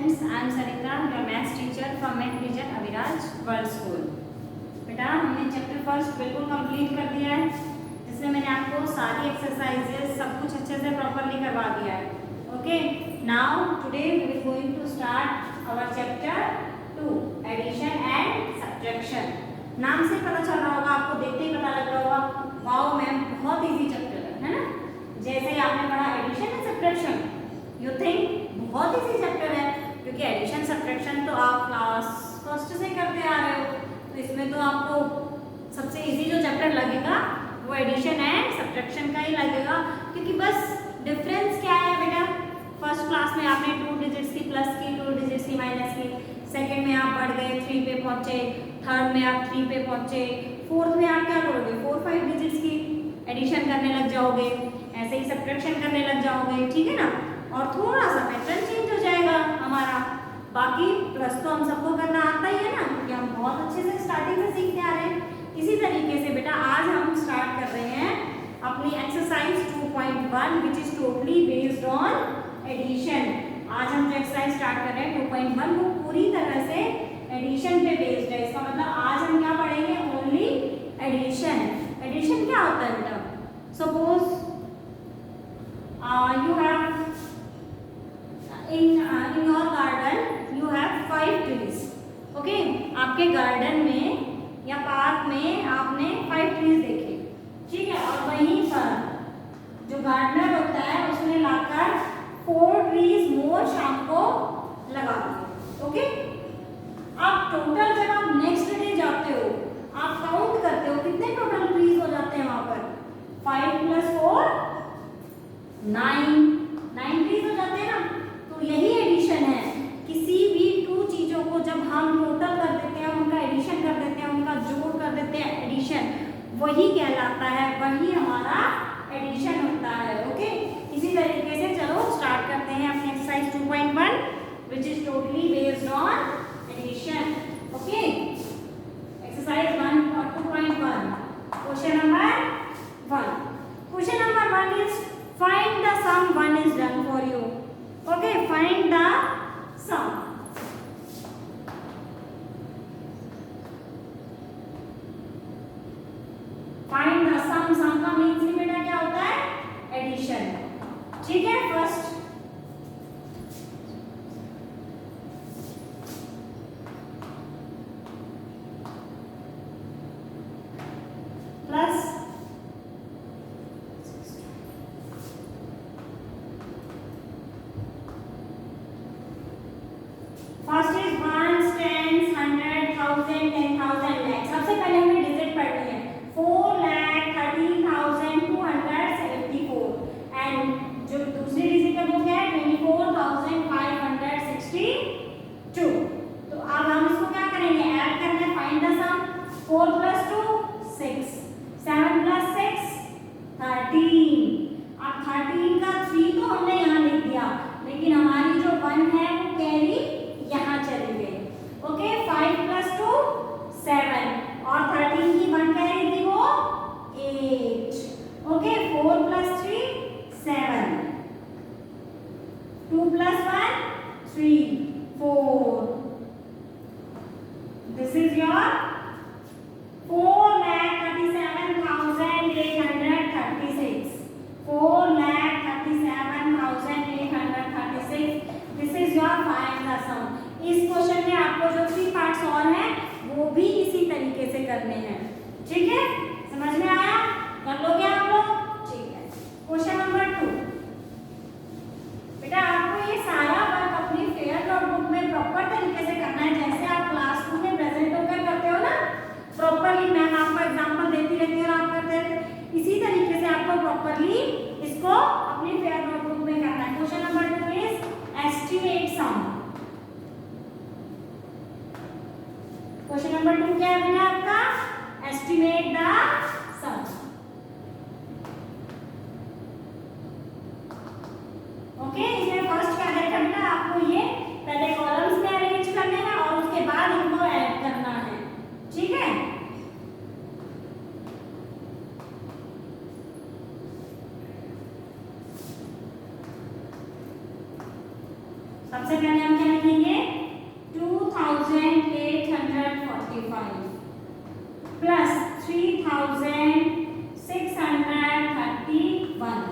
students, I am Sarita, your maths teacher from Math Region Aviraj World School. बेटा हमने chapter first बिल्कुल complete कर दिया है, जिसमें मैंने आपको सारी एक्सरसाइजेस सब कुछ अच्छे से प्रॉपरली करवा दिया है. Okay, now today we are going to start our chapter 2 addition and subtraction. नाम से पता चल रहा होगा, आपको देखते ही पता लग रहा होगा, वाओ मैम बहुत इजी चैप्टर है ना. जैसे ही आपने पढ़ा addition and subtraction, you think बहुत इजी चैप्टर है, क्योंकि एडिशन सब्ट्रैक्शन तो आप क्लास फर्स्ट से करते आ रहे हो. तो इसमें तो आपको सबसे इजी जो चैप्टर लगेगा वो एडिशन एंड सब्ट्रैक्शन का ही लगेगा, क्योंकि बस डिफरेंस क्या है बेटा. फर्स्ट क्लास में आपने 2 डिजिट्स की प्लस की, 2 डिजिट्स की माइनस की, सेकंड में आप बढ़ गए 3 पे पहुंचे, थर्ड में आप 3 पे पहुंचे, फोर्थ में आप क्या करोगे 4-5 डिजिट्स की एडिशन करने लग जाओगे, ऐसे ही सब्ट्रैक्शन करने लग जाओगे. ठीक है ना. और थोड़ा सा पैटर्न चेंज हो जाएगा हमारा. बाकी प्लस तो हम सबको करना आता ही है ना, क्योंकि हम बहुत अच्छे से स्टार्टिंग से सीखते आ रहे हैं. इसी तरीके से बेटा आज हम स्टार्ट कर रहे हैं अपनी exercise 2.1 which is totally based on addition. आज हम जो एक्सरसाइज स्टार्ट कर रहे हैं 2.1 वो पूरी तरह से एडिशन पे बेस्ड है. इसका मतलब आज हम क्या पढ़ेंगे, ओनली एडिशन. एडिशन क्या होता है बेटा. Suppose you have in your garden you have 5 trees. okay, आपके गार्डन में या पार्क में आपने 5 ट्रीज देखे. ठीक है. और वहीं पर जो गार्डनर होता है उसने लाकर 4 ट्रीज मोर शाम को लगा दिए. ओके, आप टोटल जब आप नेक्स्ट डे जाते हो आप काउंट करते हो कितने टोटल ट्रीज हो जाते हैं वहां पर. 5 + 4 9 ट्रीज हो जाते हैं ना. तो यही एडिशन है. किसी भी 2 चीजों को जब हम टोटल कर देते हैं, उनका एडिशन कर देते हैं, उनका जोड़ कर देते हैं, एडिशन वही कहलाता है, वही हमारा एडिशन होता है. ओके, इसी तरीके से चलो स्टार्ट करते हैं अपनी exercise 2.1 which is totally based on addition. Okay, exercise 2.1 question number 1. Question number 1 is find the sum. 1 is done for you. okay, find the sum. find the sum. sum का means he बेटा क्या होता है, addition. ठीक है. First plus first is 1 10 100 1000 10,000 lakh. सबसे पहले हमें डिजिट पढ़नी है. 4,13,274 एंड जो दूसरी डिजिट है वो क्या है 24,562. तो अब हम इसको क्या करेंगे, ऐड करना है. Find the sum. 4 + 2 6, 7 + 6 13. अब 13 का 3 तो हमने यहाँ लिख दिया, लेकिन हमारी जो 1 है वो कैरी यहाँ चली गई. ओके, 5 + 2 7 और 13 की 1 कैरी थी वो 8. Okay, 4 + 3 7, 2 + 1 3 4. This is your 4,37,836. 4,37,836. This is your find the sum. इस क्वेश्चन में आपको जो 3 पार्ट्स और हैं वो भी इसी तरीके से करने हैं. ठीक है, समझ में आया, कर लोगे आप लोग. ठीक है. Question number 2. बेटा आपको ये सारा वर्क अपनी फेयर नोटबुक में प्रॉपर तरीके से करना है, जैसे आप क्लासरूम में प्रेजेंट होकर करते हो ना प्रॉपरली. मैम आपको एग्जांपल देती रहती है और आप करते रहते, इसी तरीके से आपको प्रॉपरली इसको अपनी फेयर नोटबुक में करना है. Question number 2 is estimate sum. Question number 2 क्या है बेटा आपका, एस्टिमेट द सम. ओके, इसमें फर्स्ट क्या करेगा बेटा, आपको ये पहले कॉलम्स में अरेंज करने हैं और उसके बाद इनको ऐड करना है. ठीक है. सबसे पहले हम क्या लिखेंगे, 45 plus 3631.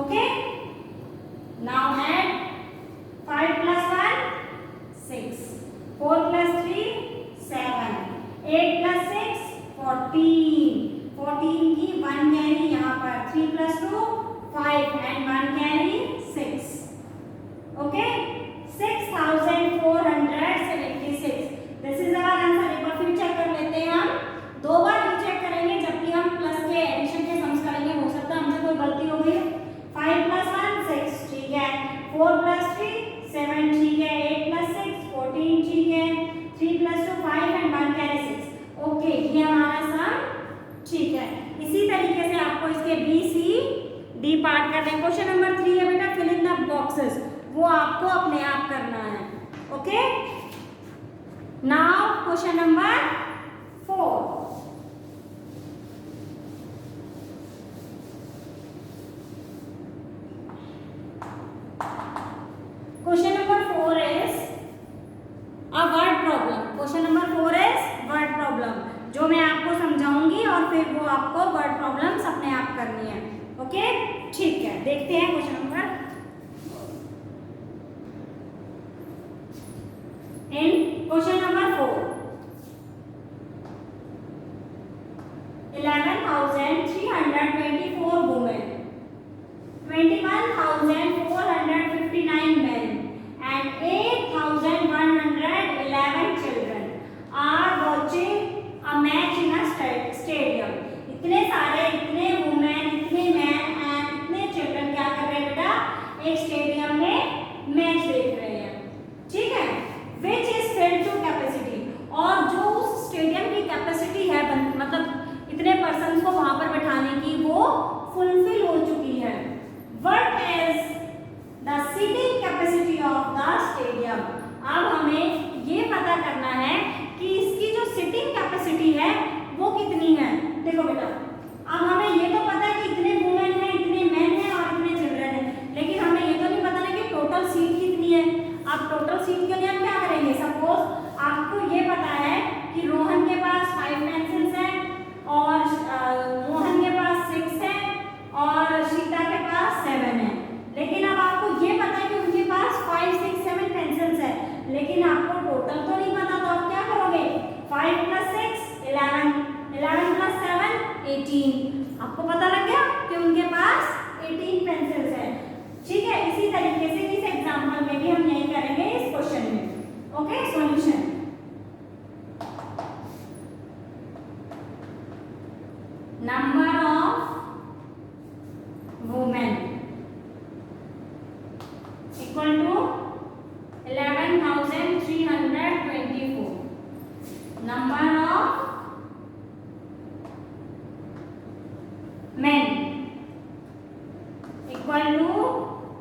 Okay, now add 5 plus 1 6, 4 plus 3 7, 8 plus 6 14, 14 की 1 कैरी यहाँ पर, 3 plus 2 5 and 1 carry 6. Okay, 6476. This is our answer. एक बार फिर चेक कर लेते हैं हम, दो बार चेक करेंगे जब भी हम प्लस के एडिशन के सम्स करेंगे। हो सकता है हमसे कोई गलती हो गई। 5 plus 1 6 ठीक है, 4 plus 3 7 ठीक है, 8 plus 6 14 ठीक है, 3 plus 2 5 and 1 carry 6. ओके, ये हमारा सम ठीक है। इसी तरीके से आपको इसके बी सी डी पार्ट करना है। क्वेश्चन नंबर 3 है बेटा, फिल इन द बॉक्सेस, वो आपको अपने आप करना है। Okay, now question number 4। Question number 4 is a word problem. Question number 4 is word problem, जो मैं आपको समझाऊंगी और फिर वो आपको वर्ड प्रॉब्लम्स अपने आप करनी है। ओके, ठीक है, देखते हैं question number. In question number 4, 11,324 women, 21,459 men and 8,111 children are watching a match in a stadium. इतने सारे, इतने वुमेन, इतने मैन एंड इतने चिल्ड्रन क्या कर रहे हैं बेटा, एक स्टेडियम में मैच देख रहे हैं। ठीक है, which is filled to capacity, और जो उस स्टेडियम की कैपेसिटी है, मतलब इतने पर्सन को वहां पर बैठाने की, वो फुलफिल हो चुकी है। What is the seating capacity of the stadium. अब हमें ये पता करना है कि इसकी जो सिटिंग कैपेसिटी है वो कितनी है। देखो बेटा, अब हमें ये तो पता है कि इतने वुमेन हैं, इतने मेन हैं और इतने चिल्ड्रन हैं, लेकिन हमें ये तो नहीं पता ना कि टोटल सीट कितनी है। अब टोटल सीट के लिए हम क्या करेंगे, सपोज आपको ये पता है कि रोहन के पास 5 पेंसिल्स हैं और मोहन के पास 6 है और शीता के पास 7 है, लेकिन अब आपको ये पता है कि उनके पास 5 6 7 पेंसिल्स है, लेकिन आपको टोटल तो नहीं पता। तो आप क्या करोगे, 5 plus 6 11, 11 plus 7 18। आपको पता लग गया कि उनके पास 18 पेंसिल्स है। ठीक है, इसी तरीके से इस एग्जांपल में भी हम यही करेंगे इस क्वेश्चन में। Okay, solution. Number of women equal to 11,324, number of men equal to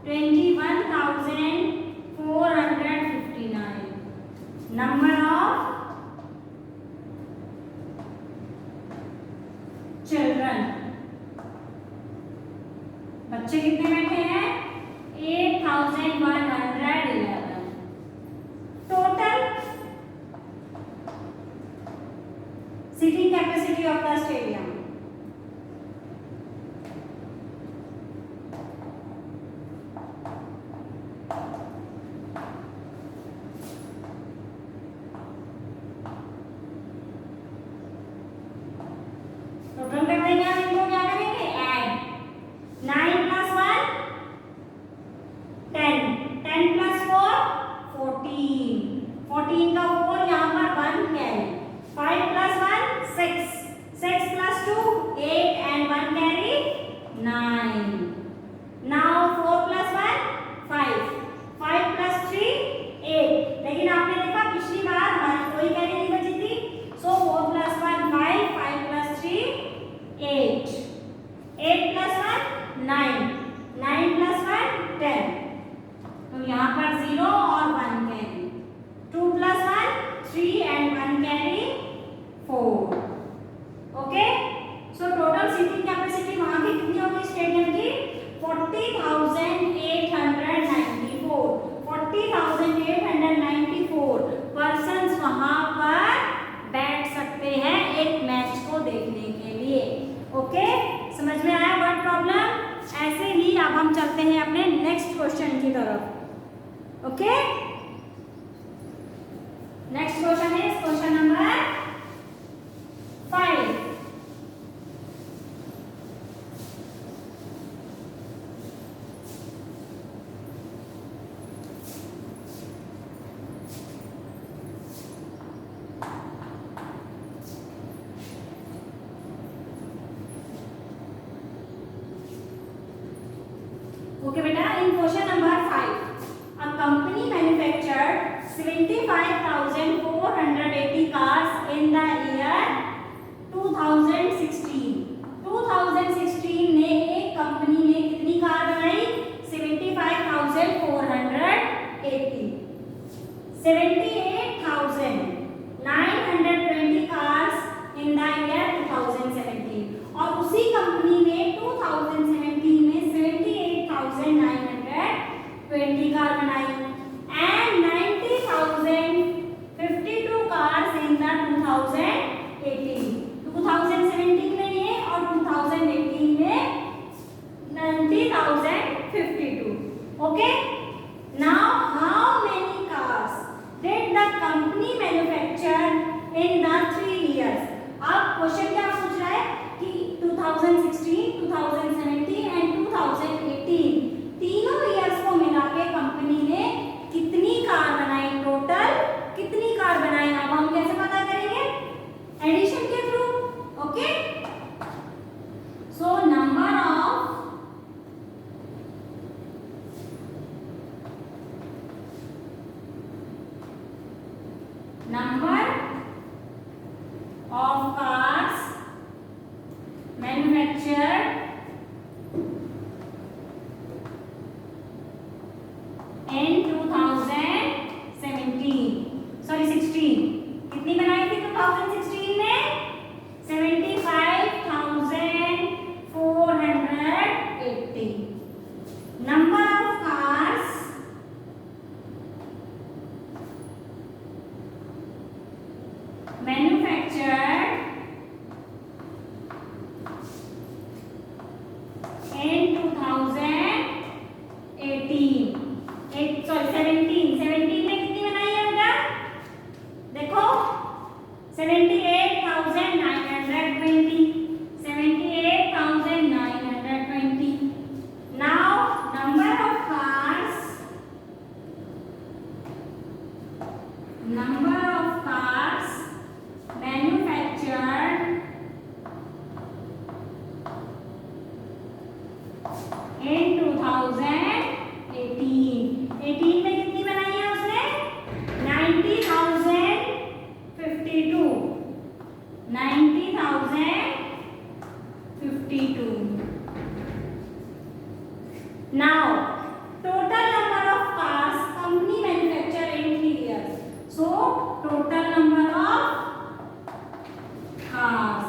21,459, number of children, बच्चे कितने बैठे हैं, 8,111, total seating capacity of the stadium, total कर देंगे। हम इनको क्या करेंगे, ऐड 9 plus 1 10, 10 plus 4 14, 14 का 4 यहाँ पर 1 कैरी, 5 plus 1 6, 6 plus अब हम चलते हैं अपने नेक्स्ट क्वेश्चन की तरफ। ओके, नेक्स्ट क्वेश्चन है क्वेश्चन नंबर 5। ओके बेटा, in question number 5, a company manufactured 75,480 cars in the year 2016। 2016 में एक कंपनी ने कितनी कार बनाई? 75,480। 78,920 कार्स इन द ईयर 2017। और उसी कंपनी ने 2017 में 78,920 कार बनाई एंड 90,052 कार्स इन द 2018। 2017 में ये और 2018 में 90,052। Okay, now how many cars did the company manufacture in the 3 years? अब क्वेश्चन क्या पूछ रहा है कि 2016, 2017 एंड 2018 तीनों इयर्स को मिला के कंपनी ने कितनी कार बनाई, टोटल कितनी कार बनाई? अब हम कैसे पता करेंगे? एडिशन के through. Okay, so number of cars manufactured in 16 कितनी बनाई थी 2016 में? 75,480। Number of cars manufactured in 2018 17 में कितनी बनाई है बेटा? देखो 78,920। 78,920। Now number of cars manufactured in 2018। 18 में कितनी बनाई है उसने? 90,052। 90,052। Now total number of cars company manufacture in 3 years. So total number of cars,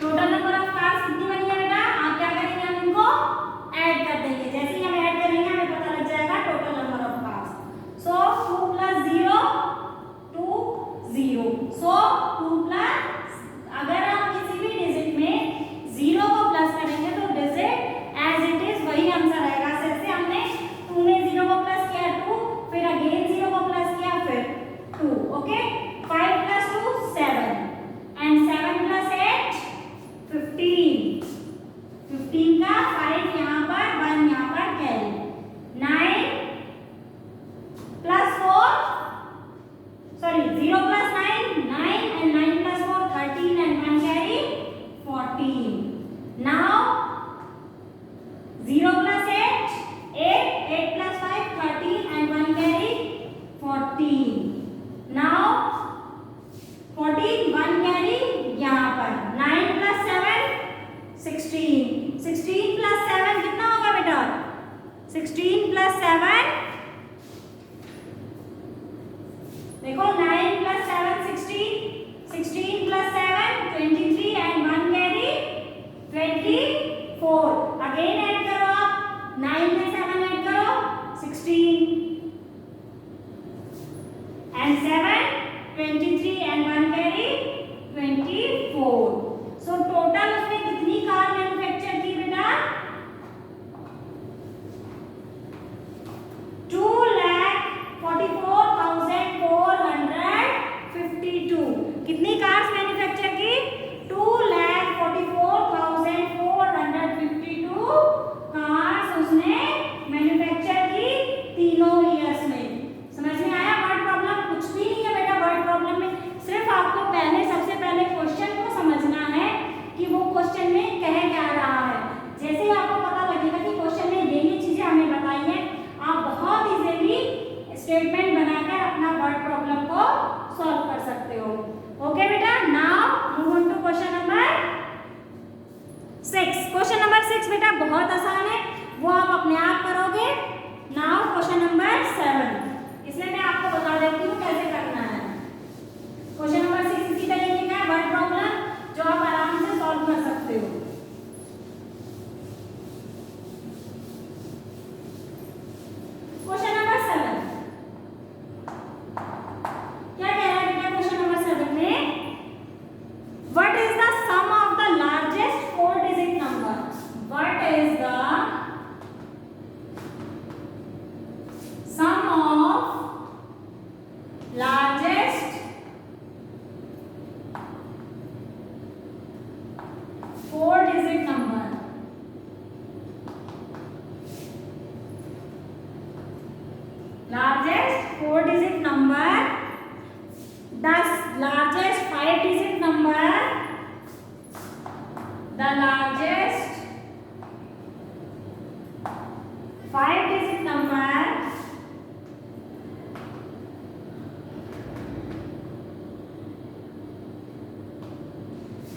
total number of cars कितनी बनी है बेटा? आप क्या करेंगे? हम इनको ऐड कर देंगे। जैसे ही हम ऐड करेंगे हमें पता लग जाएगा total number of cars. So 2 + 0 2 0। So 2 plus, अगर हम किसी भी डिजिट में 0 को प्लस करेंगे तो डिजिट एज इट इज वही आंसर आएगा। जैसे हमने 2 में 0 को प्लस किया 2, सॉल्व कर सकते हो। ओके बेटा, now move on to question number 6। Question number 6 बेटा बहुत आसान है, वो आप अपने आप करोगे। नाउ क्वेश्चन नंबर 7, इसमें मैं आपको बता देती हूँ कैसे करना है। क्वेश्चन नंबर 6 इसी तरीके का है, वर्ड प्रॉब्लम, जो आप आराम से सॉल्व कर सकते हो। क्वेश्चन नंबर 7 क्या कह रहा है बेटा? क्वेश्चन नंबर 7 में what is the sum of the largest 4 digit number? What is the sum of largest 4 digit number? Largest 4 digit number, the largest 5 digit number, the largest 5 digit number,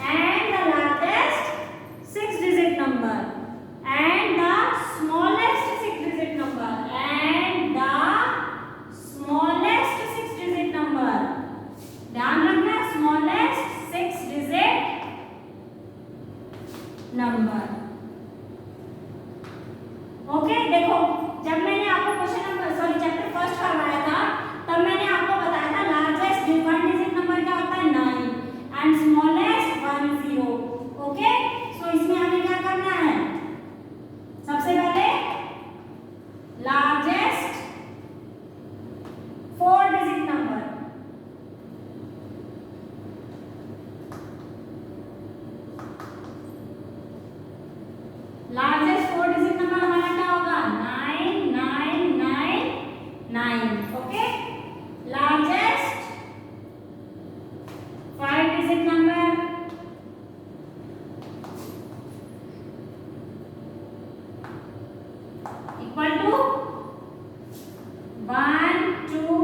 and the largest 6 digit number, and the smallest 6 digit number, and the smallest 6 digit number। ध्यान रखना, smallest 6 digit number। Okay, देखो जब मैंने आपको question number chapter first करवाया था, तब मैंने आपको बताया था लार्जेस्ट 1 डिजिट नंबर क्या होता है 9 एंड स्मॉलेस्ट 1 0। ओके, सो इसमें हमें क्या करना है? सबसे पहले largest 4 digit number, largest 4 digit number हमारा क्या होगा? 9999। Okay, largest 5 digit number, equal to 1 2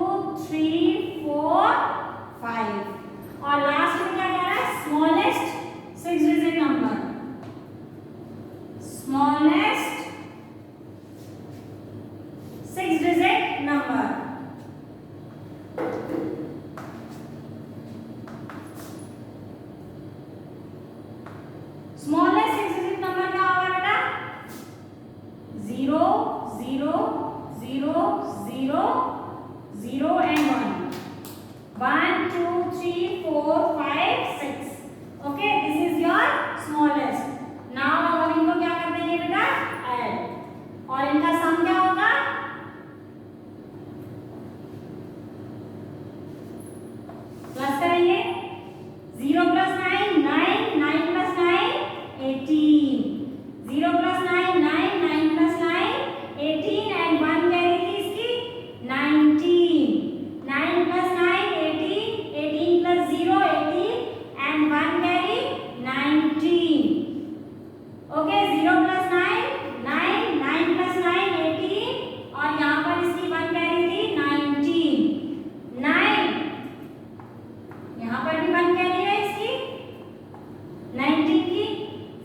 3 4 5। और लास्ट में क्या कह रहा है? Smallest 6 digit number, smallest 6 digit number। smallest 6 digit number क्या होगा बेटा? 0 0 0 0 0 and 1 1 2 3 4 5 6। Okay, this is your smallest. Now अब इनको क्या कर देंगे बेटा? ऐड, और इनका सम क्या होगा? प्लस करेंगे, 0 + 9 9 9 + 9 18, 0 + 9 9 9 + 9 18 एंड 1 कैरी थी इसकी 19, 9 + 9 18, 18 + 0 18 एंड 1 कैरी 19। ओके, 0 + 9 9 9 + 9 18 और यहाँ पर इसकी 1 कैरी थी 19 9, यहाँ पर भी 1 कैरी है इसकी 19 की,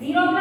0 +